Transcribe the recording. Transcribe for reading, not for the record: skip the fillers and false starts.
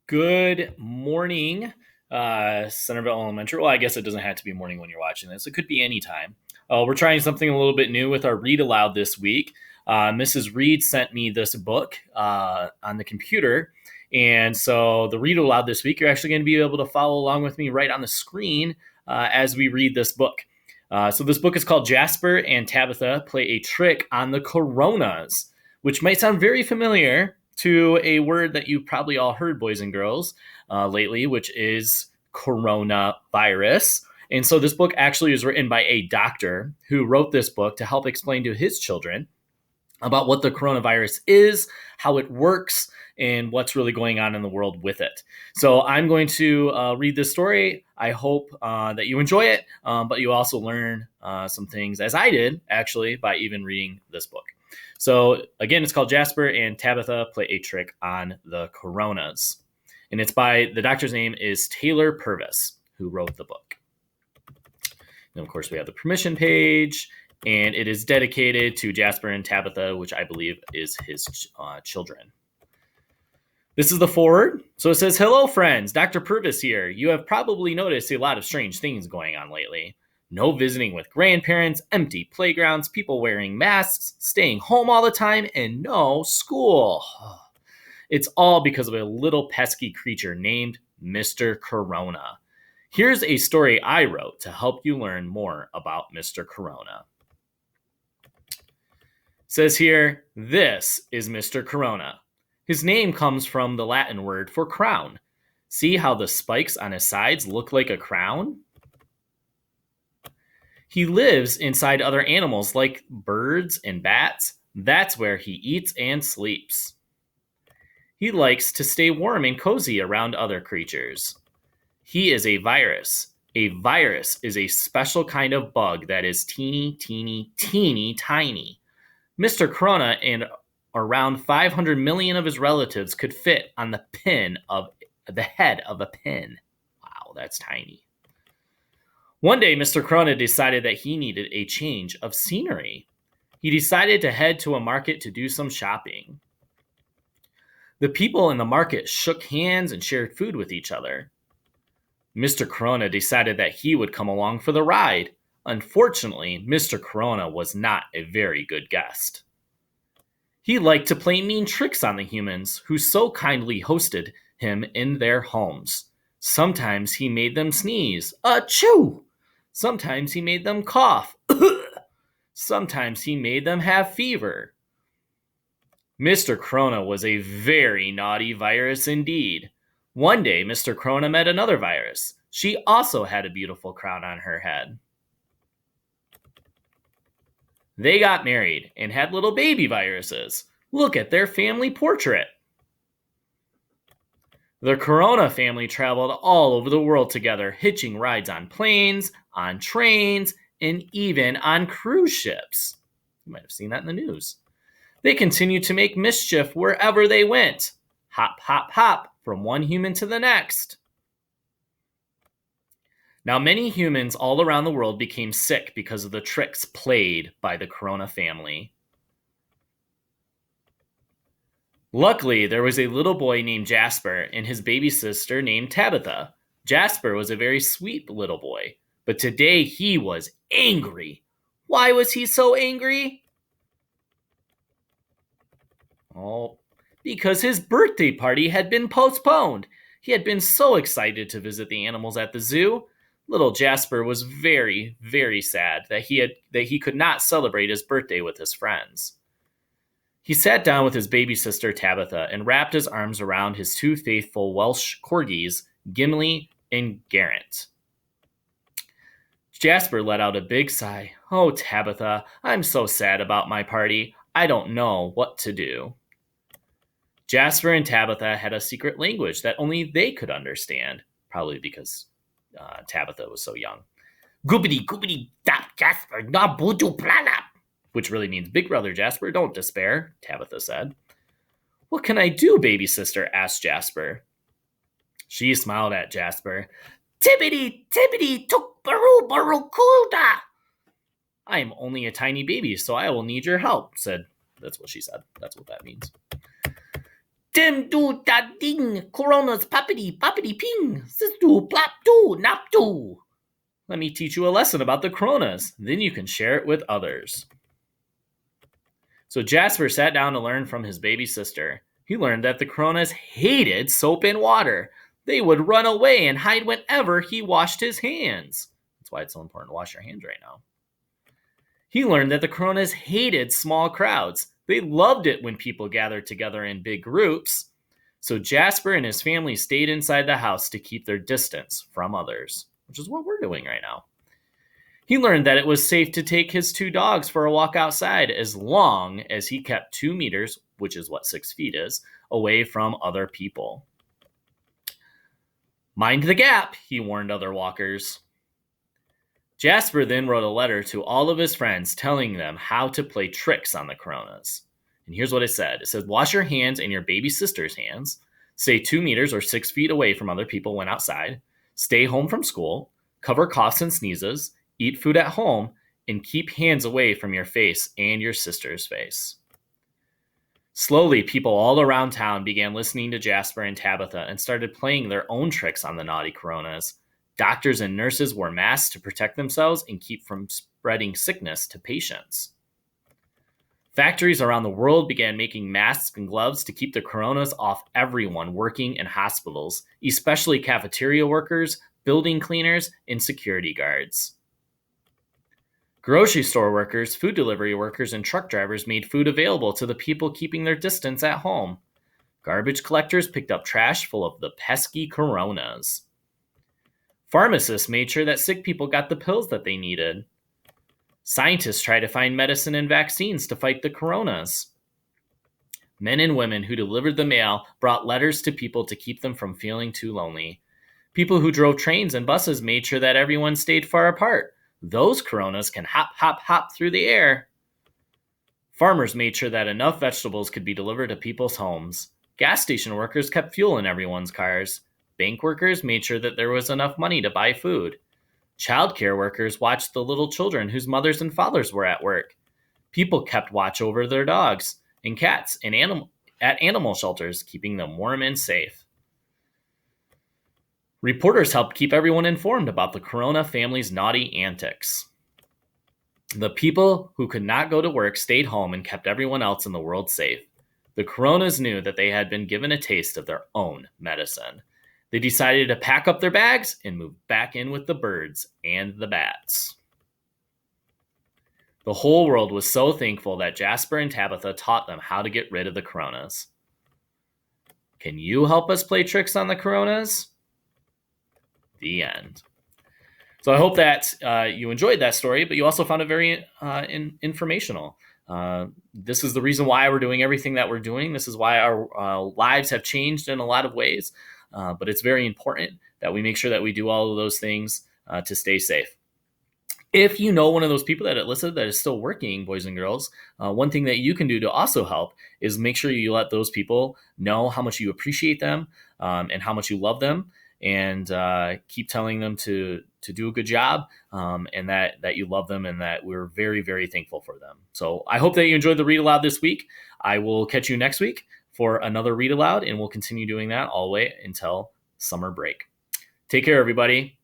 Good morning, Centerville Elementary. Well, I guess it doesn't have to be morning when you're watching this. It could be any time. We're trying something a little bit new with our Read Aloud this week. Mrs. Reed sent me this book on the computer. And so the Read Aloud this week, you're actually going to be able to follow along with me right on the screen as we read this book. So this book is called Jasper and Tabitha Play a Trick on the Coronas, which might sound very familiar to a word that you probably all heard, boys and girls, lately, which is coronavirus. And so this book actually is written by a doctor who wrote this book to help explain to his children about what the coronavirus is, how it works, and what's really going on in the world with it. So I'm going to read this story. I hope that you enjoy it, but you also learn some things, as I did, actually, by even reading this book. So again, it's called Jasper and Tabitha Play a Trick on the Coronas. And it's by, the doctor's name is Taylor Purvis, who wrote the book. And of course, we have the permission page, and it is dedicated to Jasper and Tabitha, which I believe is his children. This is the foreword. So it says, "Hello, friends. Dr. Purvis here. You have probably noticed a lot of strange things going on lately. No visiting with grandparents, empty playgrounds, people wearing masks, staying home all the time, and no school. It's all because of a little pesky creature named Mr. Corona. Here's a story I wrote to help you learn more about Mr. Corona." It says here, "This is Mr. Corona. His name comes from the Latin word for crown. See how the spikes on his sides look like a crown? He lives inside other animals like birds and bats. That's where he eats and sleeps. He likes to stay warm and cozy around other creatures. He is a virus. A virus is a special kind of bug that is teeny, teeny, teeny tiny. Mr. Corona and around 500 million of his relatives could fit on the head of a pin. Wow, that's tiny. One day, Mr. Corona decided that he needed a change of scenery. He decided to head to a market to do some shopping. The people in the market shook hands and shared food with each other. Mr. Corona decided that he would come along for the ride. Unfortunately, Mr. Corona was not a very good guest. He liked to play mean tricks on the humans who so kindly hosted him in their homes. Sometimes he made them sneeze. Achoo! Sometimes he made them cough. Sometimes he made them have fever. Mr. Corona was a very naughty virus indeed. One day, Mr. Corona met another virus. She also had a beautiful crown on her head. They got married and had little baby viruses. Look at their family portrait. The Corona family traveled all over the world together, hitching rides on planes, on trains, and even on cruise ships. You might have seen that in the news. They continued to make mischief wherever they went. Hop, hop, hop, from one human to the next. Now, many humans all around the world became sick because of the tricks played by the Corona family. Luckily, there was a little boy named Jasper and his baby sister named Tabitha. Jasper was a very sweet little boy, but today he was angry. Why was he so angry? Oh, because his birthday party had been postponed. He had been so excited to visit the animals at the zoo. Little Jasper was very, very sad that he could not celebrate his birthday with his friends. He sat down with his baby sister Tabitha and wrapped his arms around his two faithful Welsh corgis, Gimli and Garrett. Jasper let out a big sigh. "Oh, Tabitha, I'm so sad about my party. I don't know what to do." Jasper and Tabitha had a secret language that only they could understand, probably because Tabitha was so young. "Goobity goobity dap Jasper na budu planap," which really means, "Big brother Jasper, don't despair," Tabitha said. "What can I do, baby sister?" asked Jasper. She smiled at Jasper. "Tibbity, tibbity, tuk baru baru kulda." "I am only a tiny baby, so I will need your help," said. That's what she said. That's what that means. Dim do da ding, coronas poppity poppity ping, sis do plop do nop do. Let me teach you a lesson about the coronas. Then you can share it with others. So Jasper sat down to learn from his baby sister. He learned that the coronas hated soap and water. They would run away and hide whenever he washed his hands. That's why it's so important to wash your hands right now. He learned that the coronas hated small crowds. They loved it when people gathered together in big groups. So Jasper and his family stayed inside the house to keep their distance from others, which is what we're doing right now. He learned that it was safe to take his 2 dogs for a walk outside as long as he kept 2 meters, which is what 6 feet is, away from other people. Mind the gap, he warned other walkers. Jasper then wrote a letter to all of his friends telling them how to play tricks on the coronas. And here's what it said. It said, wash your hands and your baby sister's hands. Stay 2 meters or 6 feet away from other people when outside. Stay home from school. Cover coughs and sneezes. Eat food at home. And keep hands away from your face and your sister's face. Slowly, people all around town began listening to Jasper and Tabitha and started playing their own tricks on the naughty coronas. Doctors and nurses wore masks to protect themselves and keep from spreading sickness to patients. Factories around the world began making masks and gloves to keep the coronas off everyone working in hospitals, especially cafeteria workers, building cleaners, and security guards. Grocery store workers, food delivery workers, and truck drivers made food available to the people keeping their distance at home. Garbage collectors picked up trash full of the pesky coronas. Pharmacists made sure that sick people got the pills that they needed. Scientists tried to find medicine and vaccines to fight the coronas. Men and women who delivered the mail brought letters to people to keep them from feeling too lonely. People who drove trains and buses made sure that everyone stayed far apart. Those coronas can hop, hop, hop through the air. Farmers made sure that enough vegetables could be delivered to people's homes. Gas station workers kept fuel in everyone's cars. Bank workers made sure that there was enough money to buy food. Childcare workers watched the little children whose mothers and fathers were at work. People kept watch over their dogs and cats and at animal shelters, keeping them warm and safe. Reporters helped keep everyone informed about the Corona family's naughty antics. The people who could not go to work stayed home and kept everyone else in the world safe. The Coronas knew that they had been given a taste of their own medicine. They decided to pack up their bags and move back in with the birds and the bats. The whole world was so thankful that Jasper and Tabitha taught them how to get rid of the coronas. Can you help us play tricks on the coronas? The end. So I hope that you enjoyed that story, but you also found it very informational. This is the reason why we're doing everything that we're doing. This is why our lives have changed in a lot of ways. But it's very important that we make sure that we do all of those things to stay safe. If you know one of those people that it listed that is still working, boys and girls, one thing that you can do to also help is make sure you let those people know how much you appreciate them and how much you love them, and keep telling them to do a good job and that you love them and that we're very, very thankful for them. So I hope that you enjoyed the Read Aloud this week. I will catch you next week for another Read Aloud, and we'll continue doing that all the way until summer break. Take care, everybody.